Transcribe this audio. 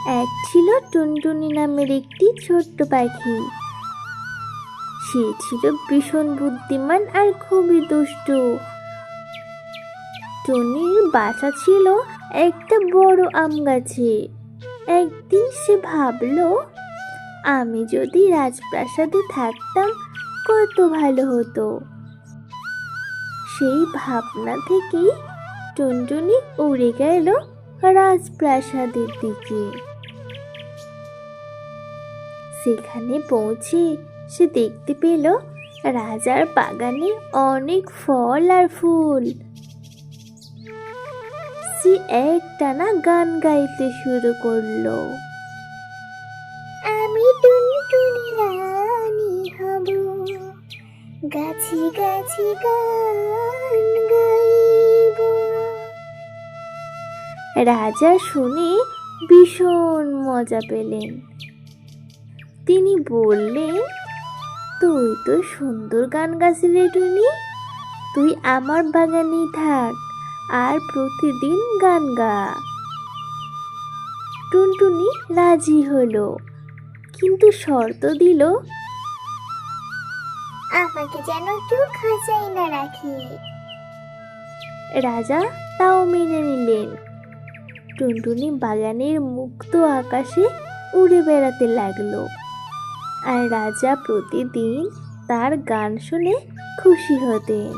এক ছিল টুনটুনি নামের একটি ছোট্ট পাখি। সে ছিল ভীষণ বুদ্ধিমান আর খুবই দুষ্টু। টুনির বাসা ছিল একটা বড় আম গাছে। একদিন সে ভাবলো, আমি যদি রাজপ্রাসাদে থাকতাম কত ভালো হতো। সেই ভাবনা থেকেই টুনটুনি উড়ে গেল রাজপ্রাসাদের দিকে। সেখানে পৌঁছে সে দেখতে পেল রাজার বাগানে অনেক ফল আর ফুল। সে একটানা গান গাইতে শুরু করলো। আমি টুনটুনি রানী হব, গাছে গাছে গান গাইব। রাজা শুনে ভীষণ মজা পেলেন। তিনি বললেন, তুই তো সুন্দর গান গাইছিস টুনি, তুই আমার বাগানেই থাক আর প্রতিদিন গান গা। টুনটুনি রাজি হলো, কিন্তু শর্ত দিল, আমাকে যেন কেউ খাঁচাই না রাখে। রাজা তাও মেনে নিলেন। টুনটুনি বাগানের মুক্ত আকাশে উড়ে বেড়াতে লাগলো, আর রাজা প্রতিদিন তার গান শুনে খুশি হতেন।